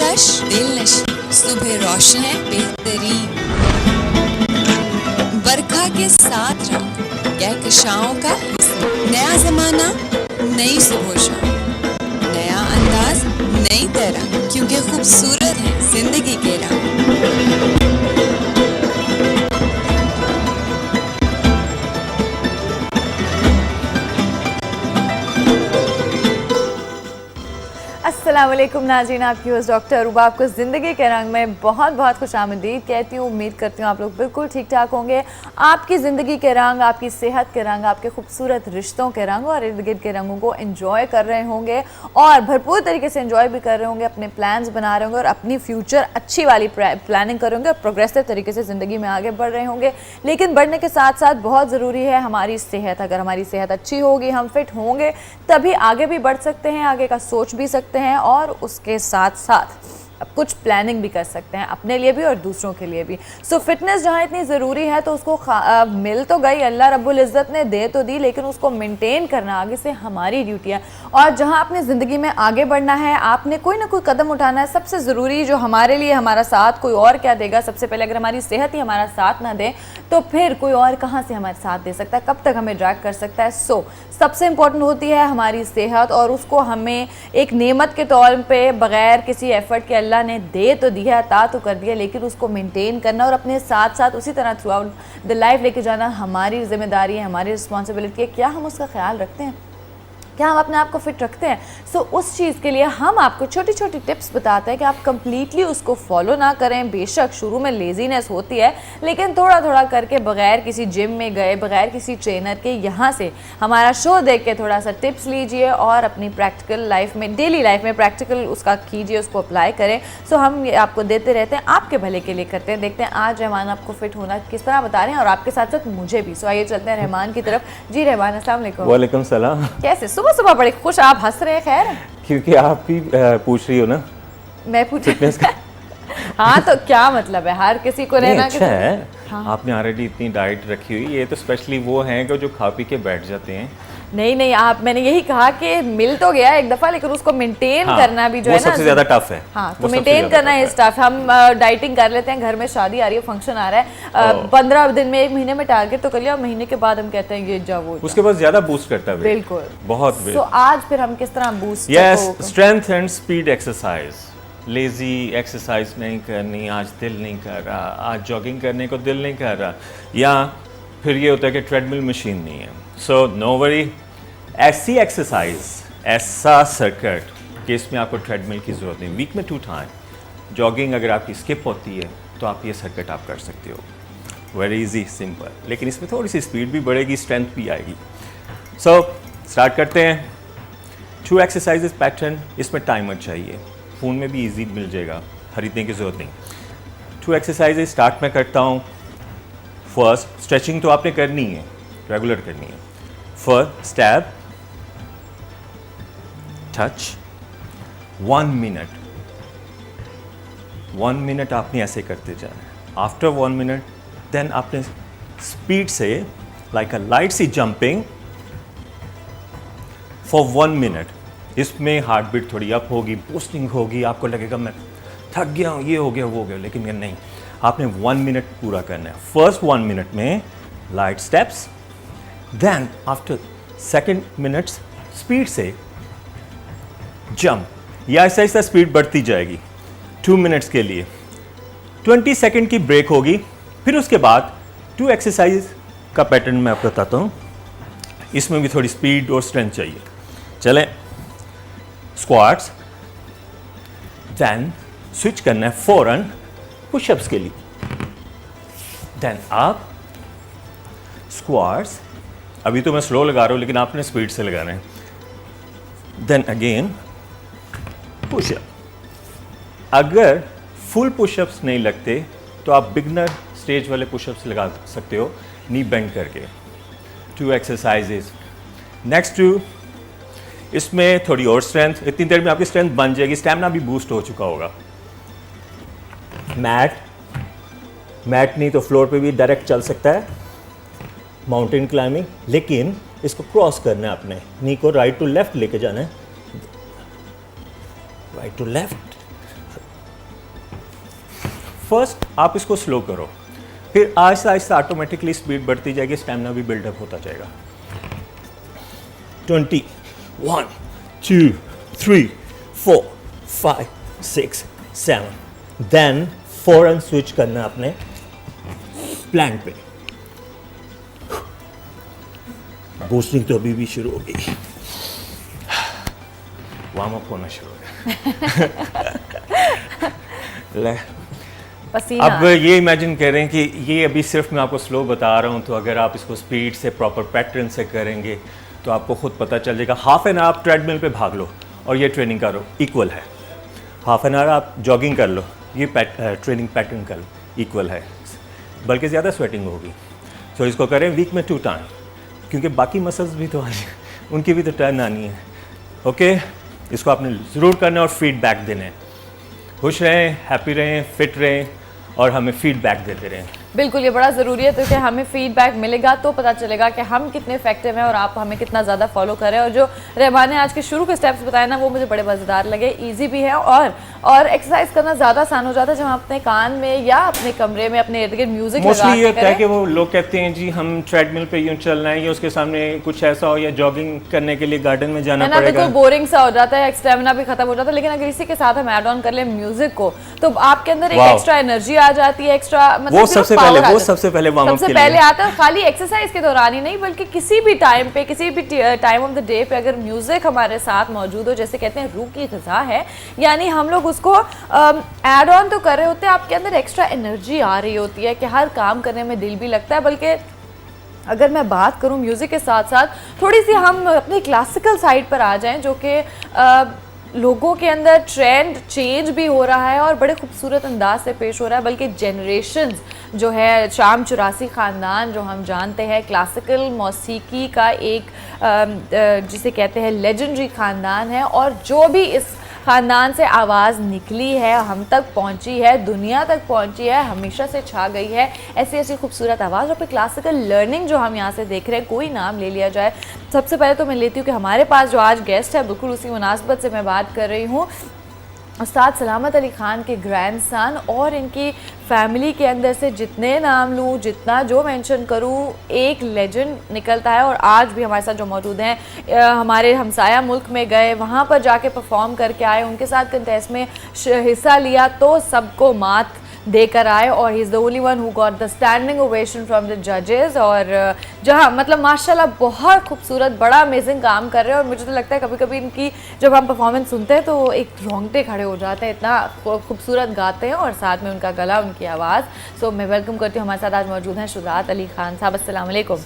दिलकश दिलनशी, सुबह रोशन है बेहतरीन, बरखा के साथ रंग, कहकशाओं का हुस्न, नया जमाना नई सुबह शाम, नया अंदाज नई तरह, क्योंकि खूबसूरत है जिंदगी के रंग। अस्सलाम वालेकुम नाज़रीन, आपकी होस्ट डॉक्टर अरूबा आपको ज़िंदगी के रंग में बहुत बहुत खुशामदीद कहती हूँ। उम्मीद करती हूँ आप लोग बिल्कुल ठीक ठाक होंगे। आपकी ज़िंदगी के रंग, आपकी सेहत के रंग, आपके खूबसूरत रिश्तों के रंग और इर्द गिर्द के रंगों को एंजॉय कर रहे होंगे और भरपूर तरीके से एंजॉय भी कर रहे होंगे, अपने प्लान्स बना रहे होंगे और अपनी फ्यूचर अच्छी वाली प्लानिंग कर रहे होंगे और प्रोग्रेसिव तरीके से ज़िंदगी में आगे बढ़ रहे होंगे। लेकिन बढ़ने के साथ साथ बहुत ज़रूरी है हमारी सेहत। अगर हमारी सेहत अच्छी होगी, हम फिट होंगे, तभी आगे भी बढ़ सकते हैं, आगे का सोच भी सकते हैं और उसके साथ साथ अब कुछ प्लानिंग भी कर सकते हैं अपने लिए भी और दूसरों के लिए भी। सो फिटनेस जहाँ इतनी ज़रूरी है तो उसको मिल तो गई, अल्लाह रब्बुल इज़्ज़त ने दे तो दी, लेकिन उसको मेंटेन करना आगे से हमारी ड्यूटी है। और जहाँ अपनी ज़िंदगी में आगे बढ़ना है, आपने कोई ना कोई कदम उठाना है। सबसे ज़रूरी जो हमारे लिए हमारा साथ कोई और क्या देगा, सबसे पहले अगर हमारी सेहत ही हमारा साथ ना दे तो फिर कोई और कहाँ से हमारा साथ दे सकता है, कब तक हमें ड्रैग कर सकता है। सो सबसे इम्पोर्टेंट होती है हमारी सेहत और उसको हमें एक नेमत के तौर पे बग़ैर किसी एफर्ट के अल्लाह ने दे तो दिया, अता तो कर दिया, लेकिन उसको मेंटेन करना और अपने साथ साथ उसी तरह थ्रू आउट द लाइफ लेके जाना हमारी जिम्मेदारी है, हमारी रिस्पॉन्सिबिलिटी है। क्या हम उसका ख्याल रखते हैं? क्या हम अपने आप को फिट रखते हैं? सो उस चीज़ के लिए हम आपको छोटी छोटी टिप्स बताते हैं कि आप कंप्लीटली उसको फॉलो ना करें। बेशक शुरू में लेजीनेस होती है, लेकिन थोड़ा थोड़ा करके बगैर किसी जिम में गए, बगैर किसी ट्रेनर के, यहाँ से हमारा शो देख के थोड़ा सा टिप्स लीजिए और अपनी प्रैक्टिकल लाइफ में, डेली लाइफ में प्रैक्टिकल उसका कीजिए, उसको अप्लाई करें। सो हम ये आपको देते रहते हैं, आपके भले के लिए करते हैं। देखते हैं आज रहमान आपको फिट होना किस तरह बता रहे हैं और आपके साथ साथ मुझे भी। सो आइए चलते हैं रहमान की तरफ। जी रहमान, अस्सलाम वालेकुम। वालेकुम सलाम। कैसे सुबह सुबह बड़े खुश, आप हंस रहे हैं? खैर, क्योंकि आप भी पूछ रही हो ना मैं पूछ फिटनेस का। हाँ तो क्या मतलब है, हर किसी को रहना अच्छा है। हाँ। आपने ऑलरेडी इतनी डाइट रखी हुई, ये तो स्पेशली वो हैं कि जो खा पी के बैठ जाते हैं। नहीं आप, मैंने यही कहा कि मिल तो गया एक दफा, लेकिन उसको मेंटेन करना भी जो है ना, सबसे ज्यादा टफ है। हाँ, तो मेंटेन करना है स्टाफ। हम डाइटिंग कर लेते हैं, घर में शादी आ रही है, फंक्शन आ रहा है, 15 दिन में, 1 महीने में टारगेट तो कर लिया, महीने के बाद हम कहते हैं ये जाओ वो उसके बाद ज्यादा बूस्ट करता है। बिल्कुल, बहुत। तो आज फिर हम किस तरह boost? Yes, strength and speed exercise. Lazy exercise नहीं करनी, आज दिल नहीं कर रहा, आज जॉगिंग करने को दिल नहीं कर रहा, या फिर ये होता है कि ट्रेडमिल मशीन नहीं है। सो नो वरी, ऐसी एक्सरसाइज, ऐसा सर्किट कि इसमें आपको ट्रेडमिल की ज़रूरत नहीं। वीक में 2 टाइम जॉगिंग अगर आपकी स्किप होती है तो आप ये सर्किट आप कर सकते हो। वेरी इजी, सिंपल, लेकिन इसमें थोड़ी सी स्पीड भी बढ़ेगी, स्ट्रेंथ भी आएगी। सो स्टार्ट करते हैं। 2 एक्सरसाइजेज पैटर्न, इसमें टाइमर चाहिए, फ़ोन में भी इजी मिल जाएगा, खरीदने की ज़रूरत नहीं। 2 एक्सरसाइजेज स्टार्ट में करता हूँ। फर्स्ट, स्ट्रेचिंग तो आपने करनी है, रेगुलर करनी है। First step, touch, 1 minute. 1 minute आपने ऐसे करते जाना है। आफ्टर 1 मिनट देन आपने स्पीड से like a light see jumping for 1 minute. इसमें हार्ट बीट थोड़ी अप होगी, बूस्टिंग होगी, आपको लगेगा मैं थक गया हूँ, ये हो गया वो हो गया, लेकिन ये नहीं, आपने 1 मिनट पूरा करना है। फर्स्ट 1 मिनट में light steps, then after second minutes speed से जंप, या ऐसा ऐसा स्पीड बढ़ती जाएगी 2 मिनट्स के लिए। 20 सेकेंड की ब्रेक होगी, फिर उसके बाद 2 एक्सरसाइज का पैटर्न मैं आपको बताता हूँ। इसमें भी थोड़ी स्पीड और स्ट्रेंथ चाहिए। चलें, स्क्वाट्स, देन स्विच करना है फौरन पुशअप्स के लिए, देन आप स्क्वाट्स। अभी तो मैं स्लो लगा रहा हूँ, लेकिन आपने स्पीड से लगाना है। Then again pushup. अगर फुल पुशअप्स नहीं लगते तो आप बिगनर स्टेज वाले पुशअप्स लगा सकते हो, नी बेंड करके। 2 एक्सरसाइजेज। नेक्स्ट 2, इसमें थोड़ी और स्ट्रेंथ, इतनी देर में आपकी स्ट्रेंथ बन जाएगी, स्टैमिना भी बूस्ट हो चुका होगा। मैट नहीं तो फ्लोर पे भी डायरेक्ट चल सकता है, माउंटेन क्लाइंबिंग, लेकिन इसको क्रॉस करना है आपने, नी को राइट टू लेफ्ट लेके जाना है, राइट टू लेफ्ट, फर्स्ट आप इसको स्लो करो, फिर आहिस्ता आहिस्ता ऑटोमेटिकली स्पीड बढ़ती जाएगी, स्टैमिना भी बिल्डअप होता जाएगा। 20, 1, 2, 3, 4, 5, 6, 7, देन फौरन स्विच करना अपने प्लैंक पे। बूस्टिंग तो अभी भी शुरू हो गई, वार्म अप होना शुरू हो गया। पसीना। अब ये इमेजिन करें कि ये अभी सिर्फ मैं आपको स्लो बता रहा हूँ, तो अगर आप इसको स्पीड से प्रॉपर पैटर्न से करेंगे तो आपको खुद पता चल जाएगा। हाफ एन आवर आप ट्रेडमिल पे भाग लो और ये ट्रेनिंग करो, इक्वल है। हाफ एन आवर आप जॉगिंग कर लो, ये ट्रेनिंग पैटर्न कर लो, इक्वल है, बल्कि ज़्यादा स्वेटिंग होगी। तो इसको करें वीक में 2 टाइम, क्योंकि बाकी मसल्स भी तो आनी है, उनकी भी तो टर्न आनी है। ओके, इसको आपने ज़रूर करना और फीडबैक देना है। खुश रहें, हैप्पी रहें, फिट रहें और हमें फीडबैक देते रहें। बिल्कुल, ये बड़ा ज़रूरी है, क्योंकि हमें फीडबैक मिलेगा तो पता चलेगा कि हम कितने इफेक्टिव हैं और आप हमें कितना ज़्यादा फॉलो करें। और जो रहमान ने आज के शुरू के स्टेप्स बताए ना, वो मुझे बड़े मज़ेदार लगे, इजी भी है और एक्सरसाइज करना ज़्यादा आसान हो जाता है जब हम अपने कान में या अपने कमरे में अपने इर्द गिर्द म्यूजिक मोस्टली ये होता है कि वो लोग कहते हैं जी हम ट्रेडमिल पे यूँ चलना है, या उसके सामने कुछ ऐसा हो, या जॉगिंग करने के लिए गार्डन में जाना पड़ेगा, बिल्कुल बोरिंग सा हो जाता है, स्टेमिना भी खत्म हो जाता है। लेकिन अगर इसी के साथ हम ऐड ऑन कर ले म्यूजिक को, तो आपके अंदर एक एक्स्ट्रा एनर्जी आ जाती है, एक्स्ट्रा मतलब सबसे पहले सबसे पहले आता है। खाली एक्सरसाइज के दौरान ही नहीं, बल्कि किसी भी टाइम पे, किसी भी टाइम ऑफ द डे पे अगर म्यूजिक हमारे साथ मौजूद हो, जैसे कहते हैं रूह की ग़िज़ा है, यानी हम लोग उसको ऐड ऑन तो कर रहे होते हैं, आपके अंदर एक्स्ट्रा एनर्जी आ रही होती है कि हर काम करने में दिल भी लगता है। बल्कि अगर मैं बात करूं म्यूज़िक के साथ साथ थोड़ी सी हम अपनी क्लासिकल साइड पर आ जाएं, जो कि लोगों के अंदर ट्रेंड चेंज भी हो रहा है और बड़े खूबसूरत अंदाज से पेश हो रहा है। बल्कि जनरेशन्स जो है, शाम 84 ख़ानदान जो हम जानते हैं, क्लासिकल मौसीकी का एक जिसे कहते हैं लेजेंडरी ख़ानदान है, और जो भी इस ख़ानदान से आवाज़ निकली है, हम तक पहुंची है, दुनिया तक पहुंची है, हमेशा से छा गई है ऐसी ऐसी खूबसूरत आवाज़। और फिर क्लासिकल लर्निंग जो हम यहाँ से देख रहे हैं, कोई नाम ले लिया जाए। सबसे पहले तो मैं लेती हूँ कि हमारे पास जो आज गेस्ट है, बिल्कुल उसी मुनासबत से मैं बात कर रही हूँ, उस्ताद सलामत अली ख़ान के ग्रैंडसन। और इनकी फैमिली के अंदर से जितने नाम लूँ, जितना जो मेंशन करूँ, एक लेजेंड निकलता है। और आज भी हमारे साथ जो मौजूद हैं, हमारे हमसाया मुल्क में गए, वहाँ पर जाके परफॉर्म करके आए, उनके साथ कंटेस्ट में हिस्सा लिया तो सबको मात देकर आए, और he is the only one who got the standing ovation from the जजेस। और जहाँ मतलब माशाल्लाह बहुत खूबसूरत, बड़ा अमेजिंग काम कर रहे हैं। और मुझे तो लगता है कभी कभी इनकी जब हम परफॉर्मेंस सुनते हैं तो एक रोंगटे खड़े हो जाते हैं, इतना खूबसूरत गाते हैं, और साथ में उनका गला, उनकी आवाज़। सो मैं वेलकम करती हूँ, हमारे साथ आज मौजूद हैं शुजात अली खान साहब। अस्सलाम वालेकुम।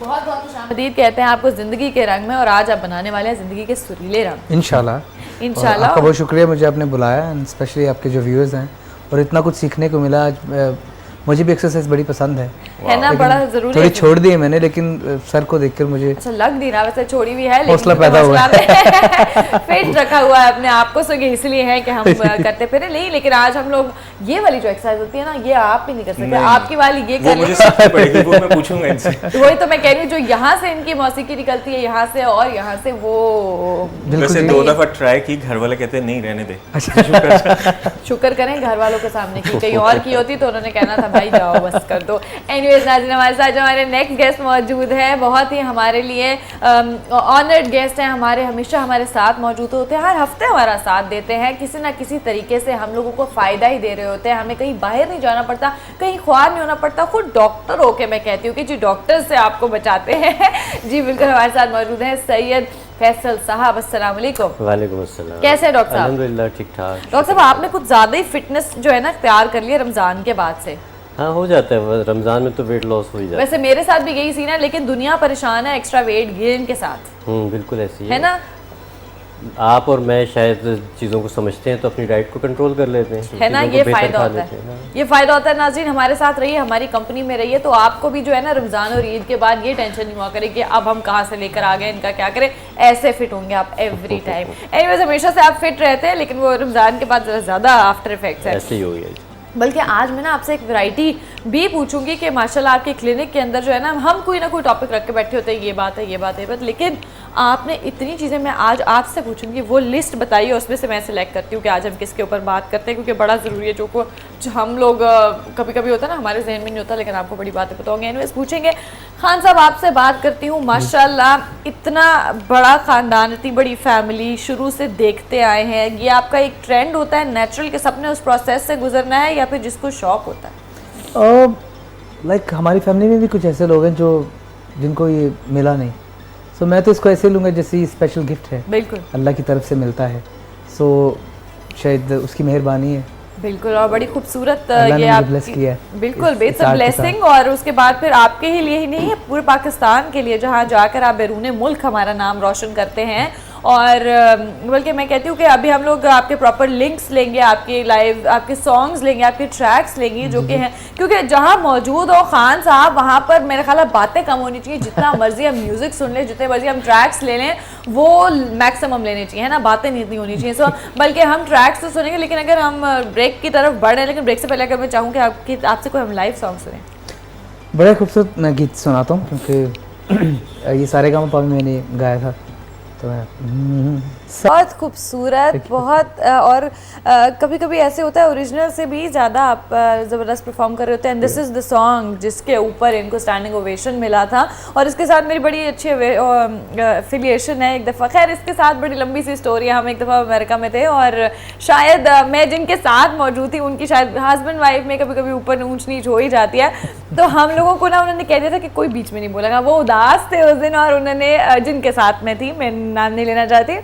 बहुत बहुत खुशामदीद कहते हैं आपको ज़िंदगी के रंग में, और आज आप बनाने वाले हैं ज़िंदगी के सुरीले रंग। इंशाल्लाह आपका बहुत शुक्रिया, मुझे आपने बुलाया, एंड स्पेशली आपके जो व्यूअर्स हैं, और इतना कुछ सीखने को मिला आज। मुझे भी एक्सरसाइज बड़ी पसंद है ना, बड़ा जरूरी थोड़ी छोड़ दी है मैंने, लेकिन सर को देखकर मुझे अच्छा लग नहीं रहा, वैसे छोड़ी भी है, हौसला पैदा हुआ है। फिट रखा हुआ है अपने आप को, सो ये इसलिए है कि हम करते फिरे नहीं। लेकिन आज हम लोग ये वाली जो एक्सरसाइज होती है ना, ये आप भी नहीं कर सकते, आपकी वाली ये कर मुझे सीखनी पड़ेगी, वो मैं पूछूंगा इनसे। वही तो मैं कह रही हूँ, जो यहाँ से इनकी मौसीकी निकलती है, यहाँ से और यहाँ से वो। वैसे 2 दफा ट्राई की, घर वाले कहते हैं नहीं रहने दे। शुक्र करें घर वालों के सामने की, कहीं और की होती तो उन्होंने कहना था भाई जाओ बस कर दो। एनीवेज नाज़रीन, हमारे साथ जो हमारे नेक्स्ट गेस्ट मौजूद है, बहुत ही हमारे लिए ऑनर्ड गेस्ट हैं, हमारे हमेशा हमारे साथ मौजूद होते हैं, हर हफ्ते हमारा साथ देते हैं, किसी ना किसी तरीके से हम लोगों को फ़ायदा ही दे रहे होते हैं। हमें कहीं बाहर नहीं जाना पड़ता, कहीं ख्वार नहीं होना पड़ता, खुद डॉक्टर होके मैं कहती हूँ कि जी डॉक्टर से आपको बचाते हैं। जी बिल्कुल, हमारे साथ मौजूद हैं सैयद फैसल साहब। अस्सलाम वालेकुम। वालेकुम अस्सलाम। कैसे हैं डॉक्टर साहब? अल्हम्दुलिल्लाह ठीक ठाक। डॉक्टर साहब, आपने कुछ ज़्यादा ही फिटनेस जो है ना तैयार कर लिया रमज़ान के बाद से। हाँ, हो जाता है, रमज़ान में तो वेट लॉस हो ही जाता है। वैसे मेरे साथ भी यही सीन है, लेकिन दुनिया परेशान है एक्स्ट्रा वेट गेन के साथ। बिल्कुल ऐसी है ना। आप और मैं शायद चीज़ों को समझते हैं तो अपनी डाइट को कंट्रोल कर लेते हैं, है ना, ये फ़ायदा होता है। ये फ़ायदा होता है। नाज़रीन, हमारे साथ रहिए, हमारी कंपनी में रहिए, तो आपको भी जो है ना रमज़ान और ईद के बाद ये टेंशन नहीं हुआ करे कि अब हम कहाँ से लेकर आ गए, इनका क्या करें। ऐसे फिट होंगे आप एवरी टाइम। एनीवेज, हमेशा से आप फिट रहते हैं, लेकिन वो रमज़ान के बाद ज़्यादा आफ्टर इफेक्ट्स है। ऐसे ही हो गया। बल्कि आज मैं ना आपसे एक वैरायटी भी पूछूंगी कि माशाल्लाह आपके क्लिनिक के अंदर जो है ना, हम कोई ना कोई टॉपिक रख के बैठे होते हैं, ये बात है, ये बात है, लेकिन आपने इतनी चीज़ें, मैं आज आपसे पूछूंगी, वो लिस्ट बताइए, उसमें से मैं सिलेक्ट करती हूँ कि आज हम किसके ऊपर बात करते हैं, क्योंकि बड़ा ज़रूरी है, जो हम लोग कभी कभी होता है ना, हमारे जहन में नहीं होता, लेकिन आपको बड़ी बातें पता होंगी। एनीवेज पूछेंगे। खान साहब आपसे बात करती हूँ, माशाल्लाह इतना बड़ा ख़ानदान, इतनी बड़ी फैमिली, शुरू से देखते आए हैं, ये आपका एक ट्रेंड होता है नेचुरल के सबने उस प्रोसेस से गुजरना है, या फिर जिसको शौक होता है? लाइक हमारी फैमिली में भी कुछ ऐसे लोग हैं जो जिनको ये मिला नहीं, सो मैं तो इसको ऐसे लूँगा जैसे ये स्पेशल गिफ्ट है, बिल्कुल अल्लाह की तरफ से मिलता है, सो शायद उसकी मेहरबानी है। बिल्कुल, और बड़ी खूबसूरत अल्लाह ने ये मुझे आप bless किया है बिल्कुल इस इट्स अ ब्लेसिंग। और उसके बाद फिर आपके ही लिए ही नहीं है, पूरे पाकिस्तान के लिए, जहाँ जाकर आप बैरून मुल्क हमारा नाम रोशन करते हैं। और बल्कि मैं कहती हूँ कि अभी हम लोग आपके प्रॉपर लिंक्स लेंगे, आपके लाइव, आपके सॉन्ग्स लेंगे, आपके ट्रैक्स लेंगे जो कि हैं, क्योंकि जहाँ मौजूद हो खान साहब वहाँ पर मेरे ख्याल बातें कम होनी चाहिए। जितना मर्जी हम म्यूज़िक सुन लें, जितने मर्जी हम ट्रैक्स ले लें, वो मैक्सिमम लेने चाहिए, है ना, बातें नहीं होनी चाहिए। सो बल्कि हम ट्रैक्स तो सुनेंगे, लेकिन अगर हम ब्रेक की तरफ बढ़ रहे हैं, लेकिन ब्रेक से पहले अगर मैं चाहूँ कि आपसे कोई हम लाइव सॉन्ग सुने। बड़ा खूबसूरत मैं गीत सुनाता हूँ, क्योंकि ये सारे काम मैंने गाया था, तो बहुत खूबसूरत, बहुत और कभी कभी ऐसे होता है ओरिजिनल से भी ज़्यादा आप ज़बरदस्त परफॉर्म कर रहे होते हैं। दिस इज़ द सॉन्ग जिसके ऊपर इनको स्टैंडिंग ओवेशन मिला था, और इसके साथ मेरी बड़ी अच्छी एफिलिएशन है। एक दफ़ा, खैर इसके साथ बड़ी लंबी सी स्टोरी है, हम एक दफ़ा अमेरिका में थे, और शायद मैं जिनके साथ मौजूद थी उनकी शायद हस्बैंड वाइफ में कभी कभी ऊपर ऊंच नीच हो ही जाती है, तो हम लोगों को ना उन्होंने कह दिया था कि कोई बीच में नहीं बोलेगा। वो उदास थे उस दिन, और उन्होंने जिनके साथ में थी, मैं नाम नहीं लेना चाहती,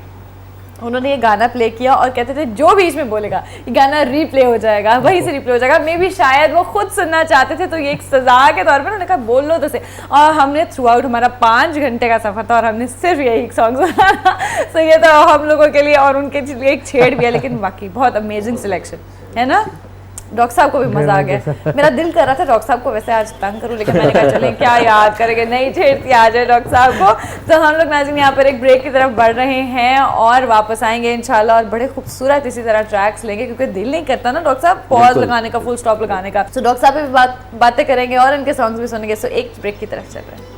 उन्होंने ये गाना प्ले किया और कहते थे जो बीच में बोलेगा ये गाना रीप्ले हो जाएगा, वहीं से रीप्ले हो जाएगा। मे भी शायद वो खुद सुनना चाहते थे, तो ये एक सजा के तौर पर उन्होंने कहा बोल लो तो से। और हमने थ्रू आउट, हमारा 5 घंटे का सफ़र था, और हमने सिर्फ यही सॉन्ग सुना था। सो ये तो हम लोगों के लिए और उनके लिए एक छेड़ भी है, लेकिन बाकी बहुत अमेजिंग सिलेक्शन है ना। डॉक्टर साहब को भी मज़ा आ गया, मेरा दिल कर रहा था डॉक्टर साहब को वैसे आज तंग करूं, लेकिन मैंने कहा चलें क्या याद करेंगे, नहीं छेड़ती आ जाए डॉक्टर साहब को। तो हम लोग नाज़रीन यहाँ पर एक ब्रेक की तरफ बढ़ रहे हैं, और वापस आएंगे इंशाल्लाह, और बड़े खूबसूरत इसी तरह ट्रैक्स लेंगे, क्योंकि दिल नहीं करता ना डॉक्टर साहब पॉज लगाने का, फुल स्टॉप लगाने का। तो डॉक्टर साहब भी बातें करेंगे और इनके सॉन्ग्स भी सुनेंगे। सो एक ब्रेक की तरफ चल रहे हैं।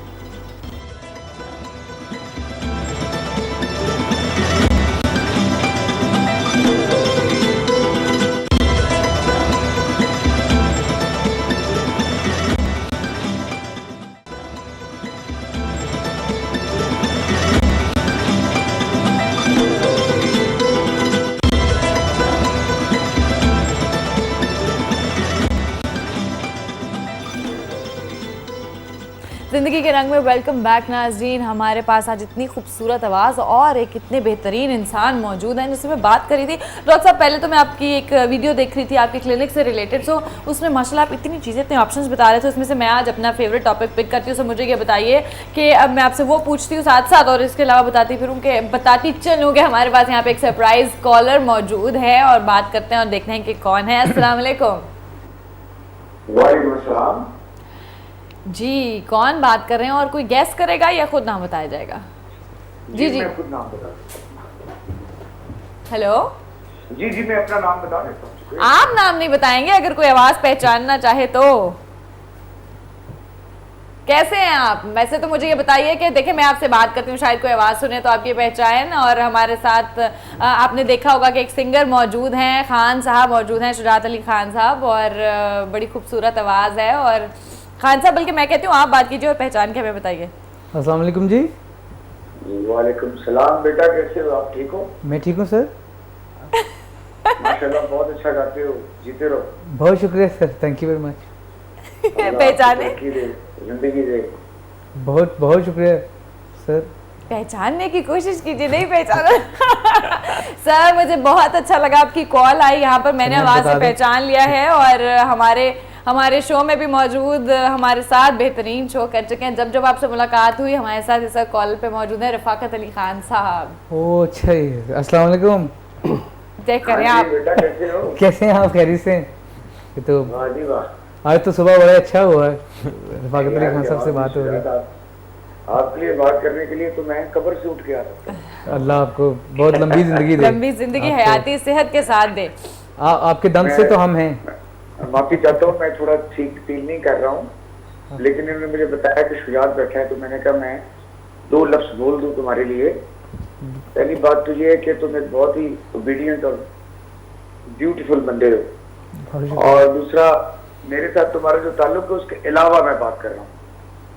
ज़िंदगी के रंग में वेलकम बैक नाज़रीन। हमारे पास आज इतनी खूबसूरत आवाज़ और एक इतने बेहतरीन इंसान मौजूद हैं जिससे मैं बात करी थी। डॉक्टर साहब, पहले तो मैं आपकी एक वीडियो देख रही थी आपके क्लिनिक से रिलेटेड, सो उसमें माशाल्लाह आप इतनी चीज़ें, इतने ऑप्शंस बता रहे थे, उसमें से मैं आज अपना फेवरेट टॉपिक पिक करती हूँ। सो मुझे ये बताइए कि अब मैं आपसे वो पूछती हूँ साथ साथ, और इसके अलावा बताती चलूँ कि हमारे पास यहाँ पर एक सरप्राइज़ कॉलर मौजूद है, और बात करते हैं और देखते हैं कि कौन है। अस्सलाम वालेकुम। वालेकुम अस्सलाम। जी, कौन बात कर रहे हैं, और कोई गैस करेगा या खुद नाम बताया जाएगा? जी जी, मैं खुद नाम बता देता हेलो हूं। जी मैं अपना नाम बता देता हूँ। आप नाम नहीं बताएंगे, अगर कोई आवाज पहचानना चाहे तो? कैसे हैं आप? वैसे तो मुझे ये बताइए कि देखिए मैं आपसे बात करती हूँ, शायद कोई आवाज़ सुने तो आपकी पहचान। और हमारे साथ आपने देखा होगा कि एक सिंगर मौजूद हैं, खान साहब मौजूद हैं, शुजात अली खान साहब, और बड़ी खूबसूरत आवाज़ है। और खान साहब, बल्कि मैं कहती हूँ आप बात कीजिए और पहचान के हमें बताइए। अस्सलाम वालेकुम जी। वालेकुम सलाम। बेटा कैसे हो आप, ठीक हो? मैं ठीक हूँ सर। माशाल्लाह बहुत अच्छा गाते हो, जीते रहो। बहुत शुक्रिया sir, thank you very much. पहचाने, जिंदगी दे। बहुत बहुत शुक्रिया सर। पहचानने की कोशिश कीजिए, नहीं पहचाना। सर मुझे बहुत अच्छा लगा आपकी कॉल आई यहाँ पर, मैंने आवाज़ से पहचान लिया है। और हमारे शो में भी मौजूद, हमारे साथ बेहतरीन शो कर चुके हैं। जब आपसे मुलाकात हुई, हमारे साथ इस कॉल पे मौजूद है रफाकत अली खान साहब। ओह अच्छा ही, अस्सलाम वालेकुम। चेक करें आप। बेटा कैसे हो? कैसे हैं आप, खैरियत से? ये तो वाह जी वाह, आज तो सुबह बड़ा अच्छा हुआ है, रफाकत अली खान साहब से बात हो रही। आपके लिए बात करने के लिए तो मैं कब्र से उठ के आ सकता हूँ। अल्लाह आपको बहुत लंबी जिंदगी दे। लंबी जिंदगी, हयाती सेहत के साथ दे। आपके दम से तो हम हैं। माफी चाहता हूँ, मैं थोड़ा ठीक फील नहीं कर रहा हूँ, लेकिन इन्होंने मुझे बताया कि शुजात बैठा है, तो मैंने कहा मैं 2 लफ्ज बोल दूं तुम्हारे लिए। पहली बात तो ये है कि तुम एक बहुत ही ओबीडियंट और ब्यूटीफुल बंदे हो, और दूसरा मेरे साथ तुम्हारा जो ताल्लुक है उसके अलावा मैं बात कर रहा हूँ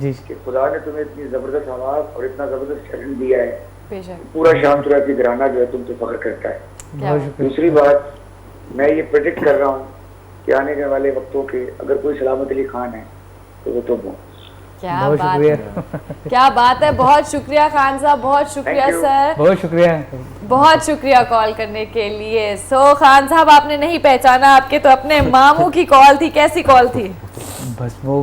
जी कि खुदा ने तुम्हें इतनी जबरदस्त आवाज और इतना जबरदस्त शरीर दिया है, बेशक। पूरा शाम तुरा की घराना जो है तुम तो फख्र करता है। क्या बात। दूसरी बात, मैं ये प्रेडिक्ट कर रहा हूँ कि आने वाले वक्तों के अगर कोई सलामत अली खान है तो वो तुम हो। क्या बहुत बात शुक्रिया। है, क्या बात है। बहुत शुक्रिया खान साहब, बहुत शुक्रिया Thank you. सर, बहुत शुक्रिया। बहुत शुक्रिया कॉल करने के लिए। सो खान साहब आपने नहीं पहचाना, आपके तो अपने मामू की कॉल थी। कैसी कॉल थी? बस वो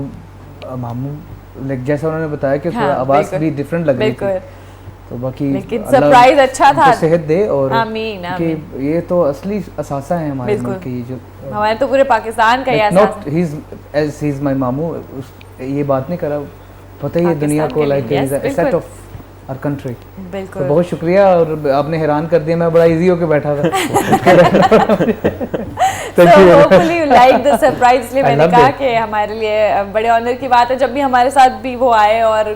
मामू लाइक जैसा उन्होंने बताया कि हाँ, थोड़ा आवाज़ बिल्कुल, भी डिफरेंट लग रही थी, बिल्कुल। तो बाकी लेकिन अल्लाह सरप्राइज अच्छा था। उनको सेहत दे, और आमीन, कि आमीन। ये तो असली असासा है हमारे बिल्कुल। मुल्क की, जो हमारे तो पूरे पाकिस्तान का ही एहसास not he is as he is my मामू, ये बात नहीं करा, पता ही है दुनिया पाकिस्तान को के लाइक लिए, इज yes, एसेट बिल्कुल। Of our country. बिल्कुल। तो बहुत शुक्रिया, और आपने हैरान कर दिया, मैं बड़ा इजी होके बैठा था। So hopefully you like the surprise, इसलिए I मैंने loved कहा it. कि हमारे लिए बड़े ऑनर की बात है जब भी हमारे साथ भी वो आए और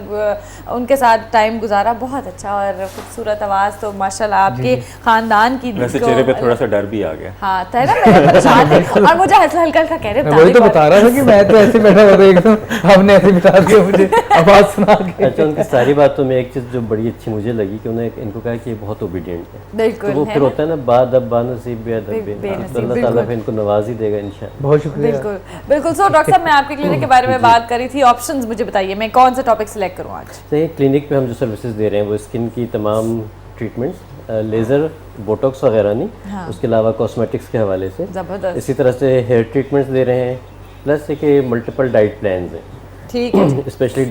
उनके साथ टाइम गुजारा। बहुत अच्छा और खूबसूरत आवाज़, तो माशाल्लाह आपके खानदान की वैसे जो- चेहरे पे थोड़ा सा डर भी आ गया। हाँ था ना, मेरे परेशान थे और मुझे हल्का हल्का कह रहे मैं वही तो बता रहा था कि मैं तो ऐसे बैठा हुआ था एकदम, आपने ऐसे बिठा दिया मुझे आवाज़ सुना के। अच्छा, उनकी सारी बातों में एक चीज़ जो बड़ी अच्छी मुझे लगी कि उन्होंने इनको कहा कि ये बहुत ओबीडियंट है। बिल्कुल तो वो है फिर ना? होता है ना, बादब बानसीब बेअदब बेनसीब, तो अल्लाह ताला फिर इनको नवाज ही देगा इंशाल्लाह। बहुत शुक्रिया। बिल्कुल बिल्कुल। सो डॉक्टर साहब, मैं आपके क्लिनिक के बारे में बात करी थी, ऑप्शंस मुझे बताइए, मैं कौन सा टॉपिक सिलेक्ट करूँ आज? सही, क्लिनिक पे हम जो सर्विसेज दे रहे हैं वो स्किन की तमाम ट्रीटमेंट्स, लेज़र, बोटॉक्स वगैरह नहीं, हाँ। उसके अलावा कॉस्मेटिक्स के हवाले से, ज़बरदस्त। इसी तरह से हेयर ट्रीटमेंट्स दे रहे हैं, प्लस एक मल्टीपल डाइट प्लान्स हैं, ठीक है जी। स्पेशली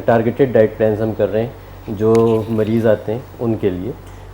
टारगेटेड डाइट प्लान्स हम कर रहे हैं जो मरीज़ आते हैं उनके लिए।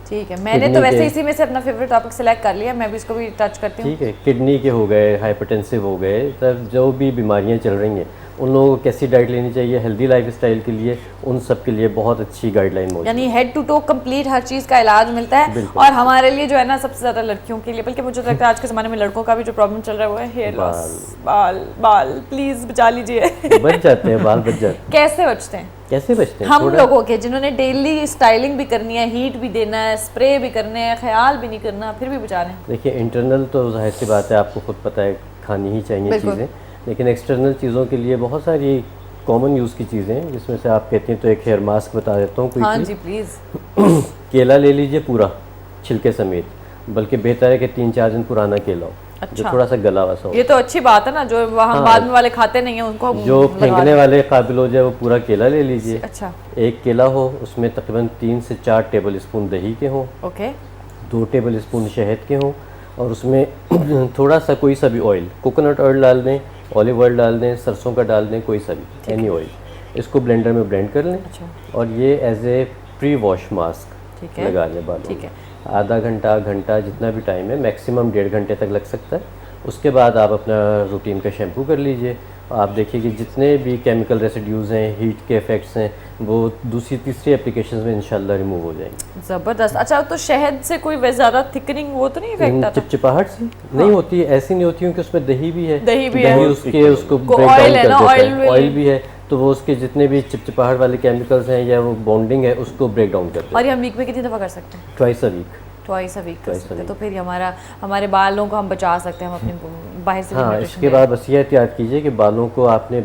ठीक है, मैंने तो किडनी वैसे के- इसी में से अपना फेवरेट टॉपिक सिलेक्ट कर लिया, मैं भी इसको भी टच करती हूँ। ठीक है, किडनी के हो गए, हाइपरटेंसिव हो गए, तब जो भी बीमारियां चल रही हैं उन लोगों को कैसी डाइट लेनी चाहिए हेल्दी लाइफस्टाइल के लिए, उन सब के लिए बहुत अच्छी गाइडलाइन मौजूद है। यानी हेड टू टो कंप्लीट हर चीज़ का इलाज मिलता है। बिल्कुल। और हमारे लिए जो है ना, सबसे ज़्यादा लड़कियों के लिए, बल्कि मुझे तो लगता है आज के ज़माने में लड़कों का भी जो प्रॉब्लम चल रहा है वो है हेयर लॉस। बाल बाल प्लीज़ बचा लीजिए। बच जाते हैं, बाल बच जाते हैं। कैसे बचते हैं कैसे बचते हैं? हम थोड़ा- लोगों के, जिन्होंने डेली स्टाइलिंग भी करनी है, हीट भी देना है, स्प्रे भी करने हैं, ख्याल भी नहीं करना, फिर भी बचा रहे हैं? देखिए, इंटरनल तो जाहिर सी बात है, आपको खुद पता है खानी ही चाहिए बिल्कुल। चीज़ें, लेकिन एक्सटर्नल चीज़ों के लिए बहुत सारी कॉमन यूज़ की चीज़ें हैं, जिसमें से आप कहती हैं तो एक हेयर मास्क बता देता हूँ हाँ क्विकली। Ji please. केला ले लीजिए पूरा छिलके समेत, बल्कि बेहतर है कि 3-4 दिन पुराना केला हो, जो अच्छा। थोड़ा सा गला वसा हो। ये तो अच्छी बात है ना, जो वहाँ हाँ। बाद में वाले खाते नहीं है उनको हम जो लगा फेंकने दें। वाले काबिल हो जाए वो पूरा केला ले लीजिए। अच्छा, एक केला हो, उसमें तकरीबन 3 से 4 टेबल स्पून दही के हों, ओके 2 टेबल स्पून शहद के हों, और उसमें थोड़ा सा कोई सा भी ऑयल, कोकोनट ऑयल डाल दें, ऑलिव ऑयल डाल दें, सरसों का डाल दें, कोई सा भी एनी ऑयल, इसको ब्लेंडर में ब्लेंड कर लें। अच्छा। और ये as a pre wash mask ठीक है। लगा लें बालों ठीक में। है। आधा घंटा घंटा जितना भी टाइम है, मैक्सिमम 1.5 घंटे तक लग सकता है। उसके बाद आप अपना रूटीन का शैम्पू कर लीजिए। आप देखिए कि जितने भी केमिकल रेसिड्यूज़ हैं, हीट के इफ़ेक्ट्स हैं, वो दूसरी तीसरी एप्लीकेशन में इंशाल्लाह रिमूव हो जाएंगे। ज़बरदस्त। अच्छा, तो शहद से कोई वैसे ज़्यादा थिकनिंग वो तो नहीं इफेक्ट आता? चिपचिपाहट से नहीं होती है, ऐसी नहीं होती, क्योंकि उसमें दही भी है। दही भी है। उसके उसको को ब्रेक oil डाउन है कर ना, देता oil है, will- ऑयल भी है, तो वो उसके जितने भी चिपचिपाहट वाले केमिकल्स हैं या वो बॉन्डिंग है उसको ब्रेक डाउन कर देता और है। ये हम वीक में कितनी दफ़ा कर सकते हैं? Twice a week. Twice a week कर Twice a सकते हैं, week। तो फिर ये हमारे बालों को हम बचा सकते हैं, हम अपने बाहर से भी हाँ, nutrition इसके ले। बाद बस ये एहतियात कीजिए कि बालों को आपने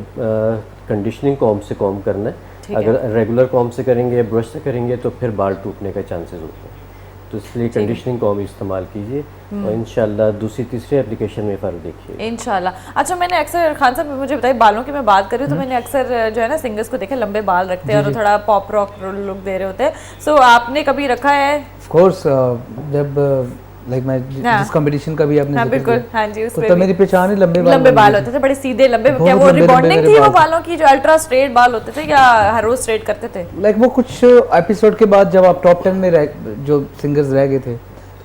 कंडीशनिंग कॉम्ब से कॉम्ब करना ठीक है। है। अगर रेगुलर कॉम्ब से करेंगे, ब्रश से करेंगे, तो फिर बाल टूटने का चांसेस होते हैं, तो इसलिए कंडीशनिंग कॉम्ब इस्तेमाल कीजिए और इंशाल्लाह दूसरी तीसरी एप्लीकेशन में फ़र्क देखिए। इंशाल्लाह। अच्छा, मैंने अक्सर खान साहब मुझे बताइए, बालों की मैं बात करी तो मैंने अक्सर जो है ना सिंगर्स को देखा लंबे बाल रखते हैं और वो थोड़ा पॉप रॉक लुक दे रहे होते हैं। सो आपने कभी रखा है? ऑफ कोर्स, जब लाइक मैं हाँ। जिस कंपटीशन का भी आपने हाँ जिक्र बिल्कुल, किया, हाँ जी, तो उसमें तब भी मेरी पहचान ही लंबे लंबे बन बाल गई होते थे, बड़े सीधे लंबे। बहुत क्या वो लंबे रिबॉन्डिंग लंबे थी मेरे वो बाल। बालों की, जो अल्ट्रा स्ट्रेट बाल होते थे, या हर रोज स्ट्रेट करते थे? लाइक वो कुछ एपिसोड के बाद जब आप टॉप 10 में जो सिंगर्स रह गए थे,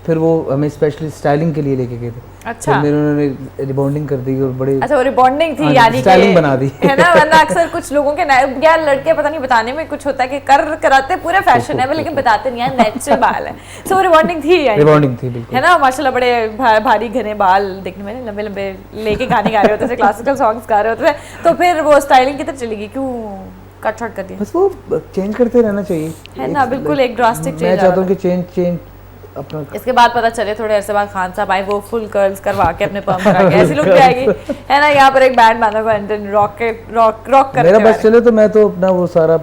फिर वो हमें स्पेशली स्टाइलिंग के लिए लेके गए थे। अच्छा। फिर मेरे उन्होंने रिबॉन्डिंग कर दी और बड़े अच्छा वो रिबॉन्डिंग थी हाँ, यानी कि स्टाइलिंग बना दी। है ना, वरना अक्सर कुछ लोगों के यार लड़के पता नहीं बताने में कुछ होता है कि कराते पूरे फैशन है लेकिन बताते नहीं है, नेचुरल बाल है। सो वो रिबॉन्डिंग थी यानी रिबॉन्डिंग थी बिल्कुल, है ना। माशाल्लाह बड़े भारी घने बाल देखने में, लंबे लंबे लेके गाने गा रहे होते थे, क्लासिकल सॉन्ग्स गा रहे होते थे। तो फिर वो स्टाइलिंग की तरफ चली गई, क्यों कट शॉर्ट कर दिया? बस वो चेंज करते रहना चाहिए, है ना, बिल्कुल एक ड्रास्टिक चेंज। मैं चाहता हूँ कि चेंज अपना। इसके बाद पता चले थोड़े अरसे बाद खान साहब आए, वो फुल कर्ल्स करवा के अपने पर्म करा के ऐसी लुक भी आएगी, है ना। यहाँ पर एक बैंड बांधा हुआ है, रॉक करते मेरा बस चले तो मैं तो अपना वो सारा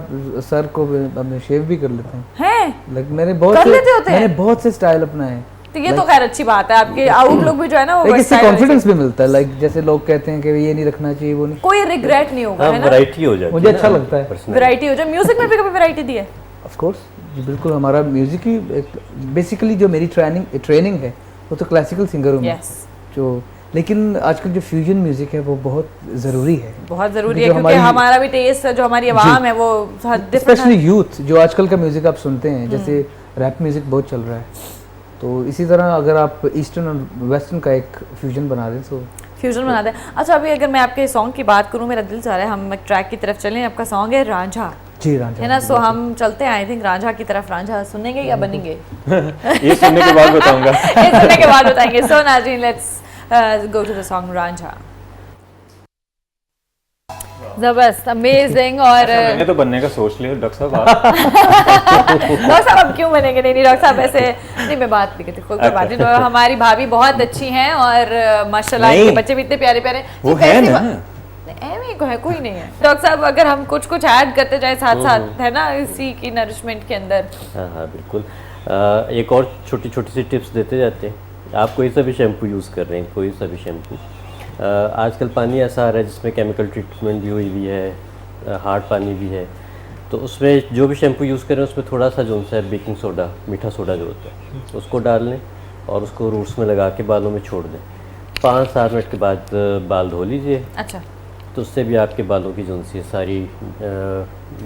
सर को अपने शेव भी कर लेता हूँ। हैं लाइक मैंने बहुत से स्टाइल अपनाए हैं। तो ये तो खैर अच्छी बात है, आपके आउटलुक भी जो है ना वो इससे कॉन्फिडेंस भी मिलता है। लाइक जैसे लोग कहते हैं कि ये नहीं रखना चाहिए, वो नहीं, कोई रिग्रेट नहीं होगा, है ना। वैरायटी हो जाती है, मुझे अच्छा लगता है वैरायटी हो जाए। म्यूजिक में भी कभी वैरायटी दी है? ऑफ कोर्स जी बिल्कुल। हमारा म्यूजिक ही बेसिकली जो मेरी ट्रेनिंग है वो तो क्लासिकल सिंगर हूँ मैं, जो लेकिन आजकल जो फ्यूजन म्यूजिक है वो बहुत ज़रूरी है, बहुत ज़रूरी है, क्योंकि हमारा भी टेस्ट जो हमारी आवाम है वो स्पेशली यूथ जो आजकल का म्यूजिक आप सुनते हैं, जैसे रैप म्यूजिक बहुत चल रहा है, तो इसी तरह अगर आप ईस्टर्न और वेस्टर्न का एक फ्यूजन बना दें तो फ्यूजन बना दें। अच्छा अभी अगर मैं आपके सॉन्ग की बात करूँ, मेरा दिल चाह रहा है हम एक ट्रैक की तरफ चलें। आपका सॉन्ग है रांझा, जी रांझा, है ना। सो हम चलते हैं आई थिंक रांझा की तरफ। रांझा सुनेंगे या बनेंगे? ये सुनने के बाद बताऊंगा। ये सुनने के बाद बताएंगे। सो नाज़रीन let's go to the song Ranjha. जबरदस्त, अमेजिंग। और मैंने तो बनने का सोच लिया डॉक्टर साहब। डॉक्टर साहब अब क्यों बनेंगे? नहीं डॉक्टर साहब ऐसे नहीं, मैं बात नहीं करती, कोई बात नहीं। हमारी भाभी बहुत अच्छी हैं और माशाल्लाह इनके बच्चे भी इतने प्यारे प्यारे वो है ना, है कोई नहीं है। डॉक्टर साहब अगर हम कुछ ऐड करते जाए साथ साथ, है ना, इसी की नरिशमेंट के अंदर। हाँ बिल्कुल। एक और छोटी छोटी सी टिप्स देते जाते हैं। आप कोई सा भी शैम्पू यूज़ कर रहे हैं, कोई सा भी शैम्पू, आजकल पानी ऐसा आ रहा है जिसमें केमिकल ट्रीटमेंट भी हुई है, हार्ड पानी भी है, तो उसमें जो भी शैम्पू यूज़ करें उसमें थोड़ा सा जो है बेकिंग सोडा, मीठा सोडा जो होता है उसको डाल लें और उसको रूट्स में लगा के बालों में छोड़ दें। 5-7 मिनट के बाद बाल धो लीजिए। अच्छा, तो उससे भी आपके बालों की जो सी सारी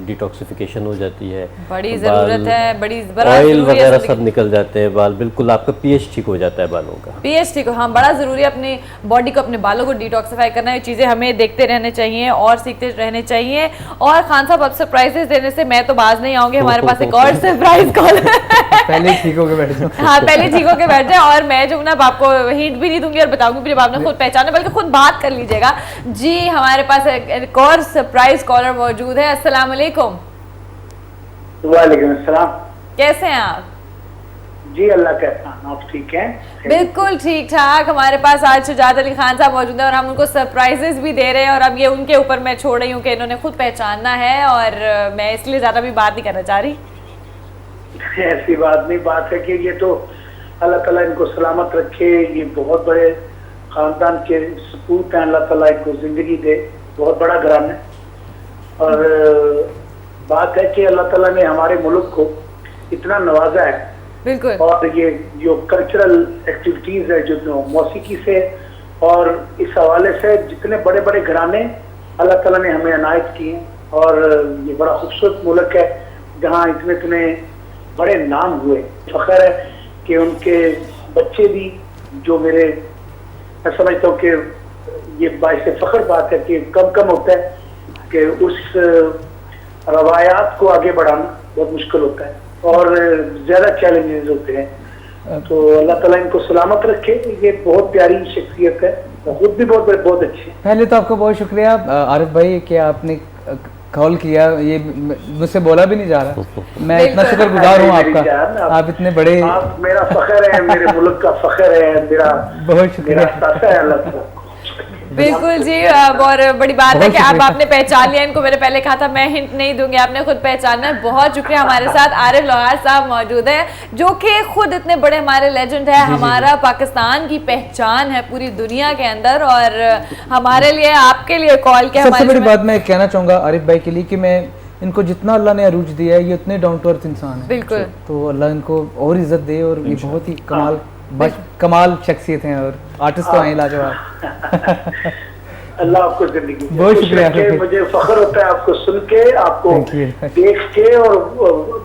डिटॉक्सिफिकेशन हो जाती है, बड़ी ज़रूरत है, बड़ी ऑयल वगैरह सब निकल जाते हैं बाल, बिल्कुल आपका पीएच ठीक हो जाता है बालों का। पीएच ठीक हो, हाँ बड़ा ज़रूरी है अपनी बॉडी को, अपने बालों को डिटॉक्सिफाई करना। ये चीज़ें हमें देखते रहने चाहिए और सीखते रहने चाहिए। और खान साहब अब सरप्राइजेस देने से मैं तो बाज नहीं आऊँगी, हमारे पास एक और सरप्राइज कॉल पहले ठीक होके बैठ जाओ। हाँ पहले ठीक होके बैठ जाए, और मैं जो ना आपको हिंट भी नहीं दूंगी और बताऊंगी जब आपने खुद पहचाना, बल्कि खुद बात कर लीजिएगा। जी हमारे पास एक और सरप्राइज कॉलर मौजूद है। अस्सलाम वालेकुम। वालेकुम अस्सलाम। कैसे हैं आप? जी अल्लाह का एहसान, आप ठीक हैं? बिल्कुल ठीक ठाक। हमारे पास आज शुजात अली खान साहब मौजूद है और हम उनको सरप्राइजेस भी दे रहे हैं, और अब ये उनके ऊपर मैं छोड़ रही हूँ कि इन्होंने खुद पहचानना है, और मैं इसलिए ज़्यादा भी बात नहीं करना चाह रही। ऐसी बात नहीं, बात है कि ये तो अल्लाह ताला इनको सलामत रखे, ये बहुत बड़े खानदान के सपूत हैं, अल्लाह ताला इनको जिंदगी दे, बहुत बड़ा घराना है। और बात है कि अल्लाह ताला ने हमारे मुल्क को इतना नवाजा है, बिल्कुल, और ये जो कल्चरल एक्टिविटीज है, जो मौसीकी से और इस हवाले से जितने बड़े बड़े घराने अल्लाह ताला ने हमें अनायत किए, और ये बड़ा खूबसूरत मुल्क है जहाँ इतने बड़े नाम हुए। फख्र है कि उनके बच्चे भी, जो मेरे, मैं समझता हूँ कि ये बाइस फख्र बात है कि कम होता है कि उस रवायात को आगे बढ़ाना बहुत मुश्किल होता है और ज़्यादा चैलेंजेस होते हैं। तो अल्लाह ताला इनको सलामत रखे, ये बहुत प्यारी शख्सियत है, खुद भी बहुत अच्छी है। पहले तो आपका बहुत शुक्रिया आरिफ भाई कि आपने कॉल किया, ये मुझसे बोला भी नहीं जा रहा। मैं इतना शुक्रगुजार हूँ आपका, आप इतने बड़े, आप मेरा फख्र है, मेरे मुल्क का फख्र है, मेरा बहुत शुक्रिया। है अल्लाह ताला। बिल्कुल जी, और बड़ी बात है कि आपने पहचान लिया इनको। मैंने पहले कहा था मैं हिंट नहीं दूंगी, आपने खुद पहचाना है। बहुत शुक्रिया। हमारे साथ आरिफ लोहार साहब मौजूद है, जो कि खुद इतने बड़े हमारे लेजेंड है, हमारा पाकिस्तान की पहचान है पूरी दुनिया के अंदर, और हमारे लिए आपके लिए कॉल किया। सबसे बड़ी बात मैं कहना चाहूँगा आरिफ भाई के लिए कि मैं इनको जितना अल्लाह ने अरूज दिया है, ये उतने डाउन टू अर्थ इंसान है, बिल्कुल, तो अल्लाह इनको और इज्जत दे, और ये बहुत ही कमाल शख्सियत हैं और आर्टिस्ट तो हैं लाजवाब। अल्लाह आपको जिंदगी बहुत शुक्रिया। मुझे फख्र होता है आपको सुन के, आपको देख के, और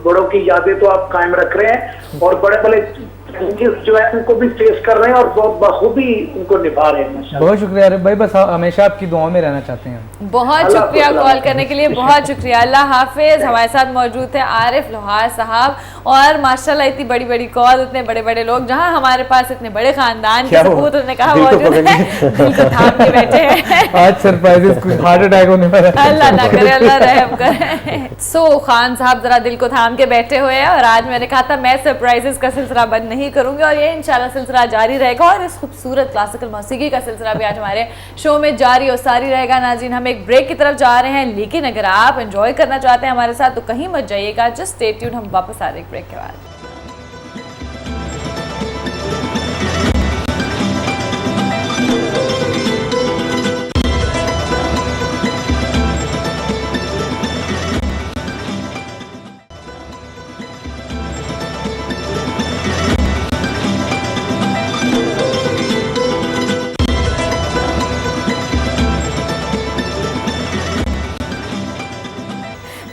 बड़ों की यादें तो आप कायम रख रहे हैं, और बड़े चैलेंजेस जो है उनको भी फेस कर रहे हैं और बहुत बखूबी उनको निभा रहे हैं माशाल्लाह। बहुत शुक्रिया आरिफ भाई, बस हमेशा आपकी दुआओं में रहना चाहते हैं। बहुत शुक्रिया कॉल करने के लिए, बहुत शुक्रिया। अल्लाह हाफिज। हमारे साथ मौजूद थे आरिफ लोहार साहब, और माशाल्लाह इतनी बड़ी बड़ी कॉल, इतने बड़े बड़े लोग, जहां हमारे पास इतने बड़े खानदान के सबूत उन्होंने कहा मौजूद है, दिल को थाम के बैठे हैं। आज सरप्राइजेस, कुछ हार्ट अटैक होने वाला है। अल्लाह ना करे, अल्लाह रहम करे। सो खान साहब जरा दिल को थाम के बैठे हुए हैं, और आज मैंने कहा था मैं सरप्राइजेस का सिलसिला बंद नहीं करूंगी, और ये इंशाल्लाह सिलसिला जारी रहेगा, और इस खूबसूरत क्लासिकल मौसीकी का सिलसिला भी आज हमारे शो में जारी और सारी रहेगा। नाज़रीन, हम एक ब्रेक की तरफ जा रहे हैं, लेकिन अगर आप एंजॉय करना चाहते हैं हमारे साथ तो कहीं मत जाइएगा, जस्ट स्टे ट्यून्ड। हम वापस आ रहे हैं ब्रेक के बाद।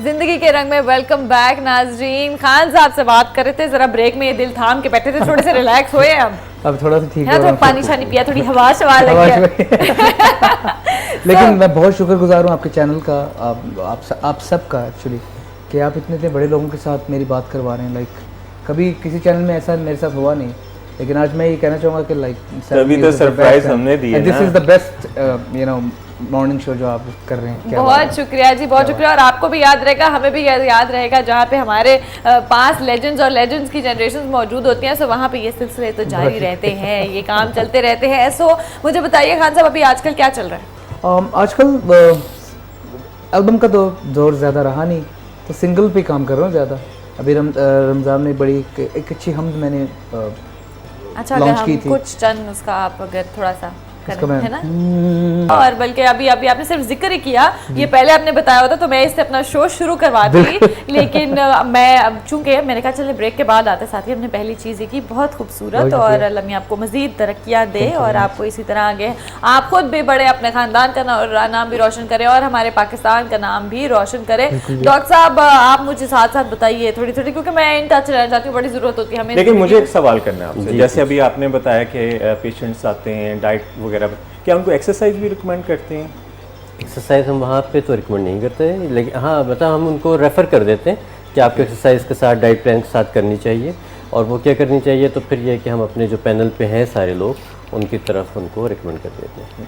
जिंदगी के रंग में वेलकम बैक। नाजरीन, खान साहब से बात कर रहे थे, जरा ब्रेक में ये दिल थाम के बैठे थे, थोड़े से रिलैक्स हुए अब थोड़ा सा ठीक है, थोड़ा पानी शानी पिया, थोड़ी हवा शवा लगी है। लेकिन मैं बहुत शुक्रगुजार हूँ आपके चैनल का, आप सब का एक्चुअली, कि आप इतने बड़े लोगों के साथ मेरी बात करवा रहे हैं। लाइक कभी किसी चैनल में ऐसा मेरे साथ हुआ नहीं, लेकिन आज मैं ये कहना चाहूँगा कि लाइक अभी तो सरप्राइज हमने दी है ना। This is the best you know morning show जो आप कर रहे हैं। बहुत शुक्रिया जी, बहुत शुक्रिया। और आपको भी याद रहेगा, हमें भी याद रहेगा, जहाँ पे हमारे पास लेजेंड्स और लेजेंड्स की जनरेशन मौजूद होती हैं, सो वहाँ पे ये सिलसिले तो जारी रहते हैं, ये काम चलते रहते हैं। सो मुझे बताइए खान साहब, अभी आजकल क्या चल रहा है? आजकल एल्बम का तो दौर ज़्यादा रहा नहीं, तो सिंगल पे काम कर रहा हूँ ज़्यादा। अभी रमज़ान में बड़ी एक अच्छी हमद मैंने अच्छा, अगर हम कुछ चंद उसका आप अगर थोड़ा सा है ना, और बल्कि अभी आपने सिर्फ जिक्र ही किया, ये पहले आपने बताया होता तो मैं इससे अपना शो शुरू करवाती, लेकिन मैं अब चूंकि मैंने कहा चले ब्रेक के बाद आते साथ ही हमने पहली चीज़ ये की, बहुत खूबसूरत, और अल्लाह मियां आपको मजीद तरक्कियाँ दे, और आपको इसी तरह आगे आप खुद भी बड़े, अपने खानदान का नाम भी रोशन करें, और हमारे पाकिस्तान का नाम भी रोशन करें। डॉक्टर साहब, आप मुझे साथ साथ बताइए थोड़ी थोड़ी, क्योंकि मैं इन टच रहना चाहती हूँ, बड़ी ज़रूरत होती है हमें। लेकिन मुझे एक सवाल करना है आपसे, जैसे अभी आपने बताया कि पेशेंट्स आते हैं डाइट वगैरह, क्या उनको एक्सरसाइज भी रिकमेंड करते हैं? एक्सरसाइज हम वहाँ पे तो रिकमेंड नहीं करते हैं, लेकिन हाँ बता हम उनको रेफ़र कर देते हैं कि आपको एक्सरसाइज के साथ डाइट प्लान के साथ करनी चाहिए, और वो क्या करनी चाहिए, तो फिर ये कि हम अपने जो पैनल पे हैं सारे लोग, उनकी तरफ उनको रिकमेंड कर देते हैं।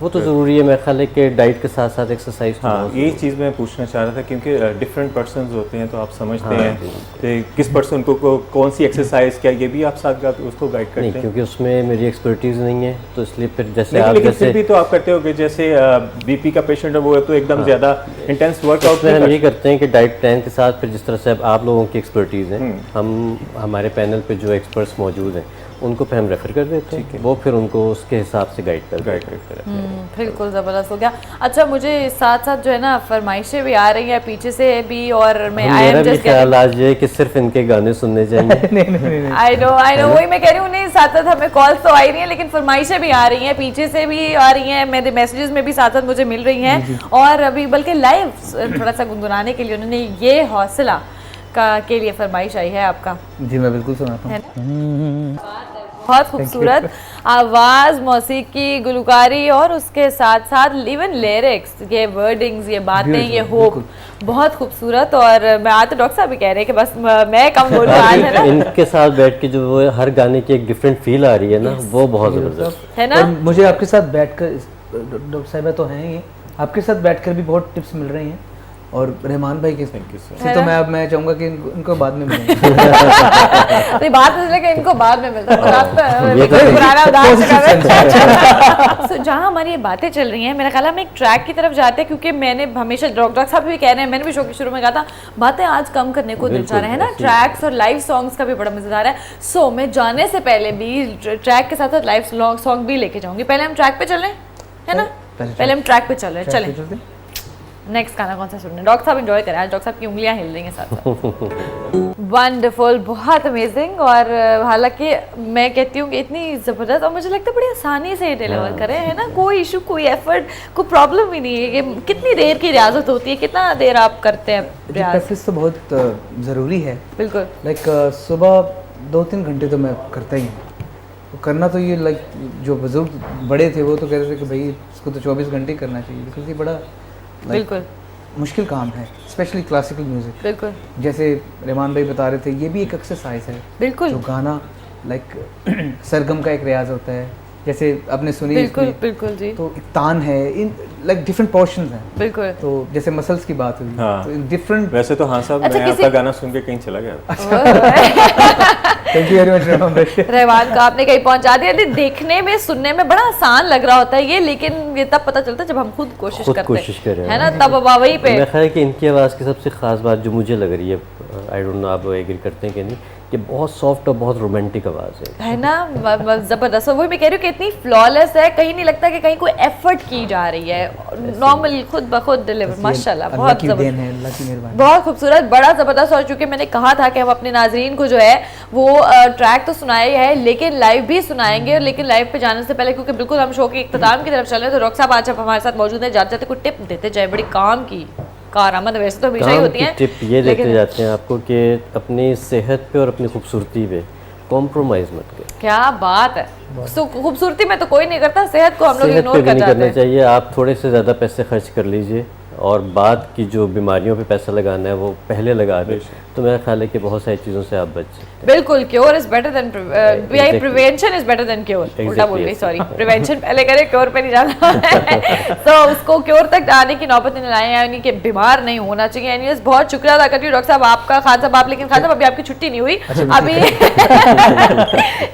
वो तो ज़रूरी है, मेरे ख्याल है कि डाइट के साथ साथ एक्सरसाइज। हाँ, यही चीज़ मैं पूछना चाह रहा था, क्योंकि डिफरेंट पर्सन्स होते हैं, तो आप समझते हैं कि किस पर्सन को कौन सी एक्सरसाइज, क्या ये भी आप साथ उसको गाइड करते हैं? नहीं, क्योंकि उसमें मेरी एक्सपर्टीज़ नहीं है, तो इसलिए फिर जैसे आप लेकिन फिर भी तो आप करते हो कि जैसे बीपी का पेशेंट है, वो तो एकदम ज़्यादा इंटेंस वर्कआउट में हम ये करते हैं कि डाइट प्लान के साथ फिर जिस तरह से अब आप लोगों की एक्सपर्टीज़ है, हम हमारे पैनल पे जो एक्सपर्ट्स मौजूद हैं उनको पे हम रेफ़र कर देते हैं, वो फिर उनको उसके हिसाब से गाइड करते हैं। बिल्कुल ज़बरदस्त हो गया। अच्छा, मुझे साथ साथ जो है ना फरमाइशें भी आ रही हैं पीछे से भी, और मैं मेरा भी ख्याल आज ये कि सिर्फ इनके गाने सुनने चाहिए। आई नो वही मैं कह रही हूँ, नहीं साथ साथ हमें कॉल्स तो आ रही हैं, लेकिन फरमाइशें भी आ रही हैं, पीछे से भी आ रही हैं, मेरे मैसेजेस में भी साथ साथ मुझे मिल रही हैं, और अभी बल्कि लाइव थोड़ा सा गुनगुनाने के लिए उन्होंने ये हौसला के लिए फरमाइश आई है आपका। जी मैं बिल्कुल सुनाता हूँ। बहुत खूबसूरत आवाज़, मौसीकी, गुलकारी, और उसके साथ साथ इवन लिरिक्स, ये वर्डिंग्स, ये बातें, ये होप, बहुत खूबसूरत। और मैं आज तो डॉक्टर साहब भी कह रहे हैं कि बस मैं कम बोलूँ आज, है ना। इनके साथ बैठ के जो वो हर गाने की एक डिफरेंट फील आ रही है ना, वो बहुत ज़बरदस्त है ना। मुझे आपके साथ बैठकर, डॉक्टर साहिबा तो हैं ही, आपके साथ बैठकर भी बहुत टिप्स मिल रही हैं, और रहमान भाई के से तो मैं चाहूँगा कि इनको बाद में मिलूंगा। नहीं, बात इसलिए कि इनको बाद में मिलता है। जहाँ हमारी ये बातें चल रही हैं, मेरा ख्याल है हम एक ट्रैक की तरफ जाते हैं, क्योंकि मैंने हमेशा डॉक्टर साहब भी कह रहे हैं, मैंने भी शो के शुरू में कहा था, बातें आज कम करने को दिल चाह रहा है ना, ट्रैक्स और लाइव सॉन्ग्स का भी बड़ा मजेदार है। सो मैं जाने से पहले भी ट्रैक के साथ साथ लाइव सॉन्ग भी लेके जाऊंगी। पहले हम ट्रैक पे चल रहे हैं, है ना, पहले हम ट्रैक पे चल रहे हैं, चलें। नेक्स्ट गाना कौन सा सुनने? डॉक्टर साहब एंजॉय करें, आज डॉक्टर साहब की उंगलियां हिल रही हैं साथ। वंडरफुल, बहुत अमेजिंग। और हालांकि मैं कहती हूँ कि इतनी ज़बरदस्त, और मुझे लगता है बड़ी आसानी से डिलीवर करें, है ना, कोई इशू, कोई एफर्ट, कोई प्रॉब्लम भी नहीं है। कि कितनी देर की रियाजत होती है, कितना देर आप करते हैं? प्रैक्टिस तो बहुत ज़रूरी है। बिल्कुल। लाइक सुबह 2-3 घंटे तो मैं करता ही हूँ। तो करना तो ये लाइक जो बुजुर्ग बड़े थे वो तो कहते थे कि भाई इसको तो 24 घंटे ही करना चाहिए, बिकॉज ये बड़ा बिल्कुल मुश्किल काम है, स्पेशली क्लासिकल म्यूज़िक। बिल्कुल जैसे रहमान भाई बता रहे थे, ये भी एक एक्सरसाइज है। बिल्कुल जो गाना लाइक सरगम का एक रियाज होता है, जैसे आपने सुनी बिल्कुल इसमें, बिल्कुल जी तो एक तान है, इन लाइक डिफरेंट पोर्शंस हैं। बिल्कुल तो जैसे मसल्स की बात हुई, हाँ। तो डिफरेंट। वैसे तो हाँ साहब, अच्छा, मैं किसी- आपका गाना सुन के कहीं चला गया। Thank you very much Rahman भाई। रहमान को आपने कहीं पहुंचा दिया। देखने में सुनने में बड़ा आसान लग रहा होता है ये, लेकिन ये तब पता चलता है जब हम खुद कोशिश खुद करते कोशिश करें। है ना, तब वही पे मेरा ख्याल है कि इनकी आवाज़ की सबसे ख़ास बात जो मुझे लग रही है, आई डोंट नो आप एग्री करते हैं कि नहीं, कि बहुत सॉफ्ट और बहुत रोमांटिक आवाज़ है ना, जबरदस्त। वही मैं कह रही हूँ कि इतनी फ्लॉलेस है, कहीं नहीं लगता कि कहीं कोई एफर्ट की जा रही है, नॉर्मल खुद ब खुद डिलीवर, माशाल्लाह अल्लाह बहुत की जबरदस्त, देन है, अल्लाह की मेहरबानी। बहुत खूबसूरत, बड़ा ज़बरदस्त। और चूंकि मैंने कहा था कि हम अपने नाजरीन को जो है वो ट्रैक तो सुनाए है लेकिन लाइव भी सुनाएंगे, लेकिन लाइव पे जाने से पहले क्योंकि बिल्कुल हम शो के इख्तिताम की तरफ चल रहे हैं, तो डॉक्टर साहब आज आप हमारे साथ मौजूद हैं, जाते जाते कोई टिप देते जाए, बड़ी काम की कारआमद वैसे तो हमेशा ही काम होती की है, टिप ये देते लेकिन जाते हैं आपको कि अपनी सेहत पे और अपनी खूबसूरती पे कॉम्प्रोमाइज़ मत करें। क्या बात है। खूबसूरती में तो कोई नहीं करता, सेहत को हम लोग सेहत पे इग्नोर भी कर नहीं जाते करना हैं। चाहिए। आप थोड़े से ज़्यादा पैसे खर्च कर लीजिए और बाद की जो बीमारियों पे पैसा लगाना है वो पहले लगा दें, तो मेरा ख्याल है कि बहुत सारी चीज़ों से आप बच सकते हैं। बिल्कुल, cure is better than prevention is better than cure, उल्टा बोल गई, सॉरी। प्रिवेंशन पहले करें, क्योर पे नहीं जाना। तो उसको क्योर तक आने की नौबत नहीं लाए, यानी कि बीमार नहीं होना चाहिए। एनीवेज बहुत शुक्रिया अदा करती हूँ डॉक्टर साहब आपका। खान साहब आप, लेकिन खान साहब अभी आपकी छुट्टी नहीं हुई, अभी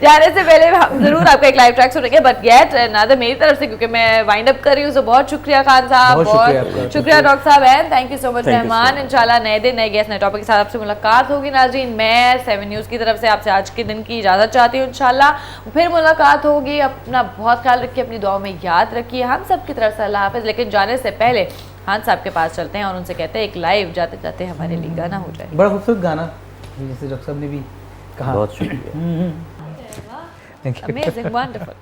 जाने से पहले हम जरूर आपका एक लाइव ट्रैक सुनेंगे, बट येट नादर मेरी तरफ से, क्योंकि मैं वाइंड अप कर रही हूँ। सो बहुत शुक्रिया खान साहब, बहुत शुक्रिया बहुत आपका। शुक्रिया डॉक्टर साहब, and thank you so much Thank you so Rahman. much. इंशाल्लाह नए दिन नए गेस्ट नए टॉपिक के साथ आपसे मुलाकात होगी नाज़रीन। मैं 7 न्यूज़ की तरफ से आपसे आज के दिन की इजाज़त चाहती हूँ। इंशाल्लाह फिर मुलाकात होगी। अपना बहुत ख्याल रखिए, अपनी दुआओं में याद रखिए। हम सब की तरफ से अल्लाह हाफ़िज़। लेकिन जाने से पहले खान साहब के पास चलते हैं और उनसे कहते हैं एक लाइव जाते जाते हमारे लिए गाना हो जाए। बड़ा खूबसूरत गाना, जैसे डॉक्टर साहब ने भी कहा। बहुत शुक्रिया। Thank you. Amazing, wonderful.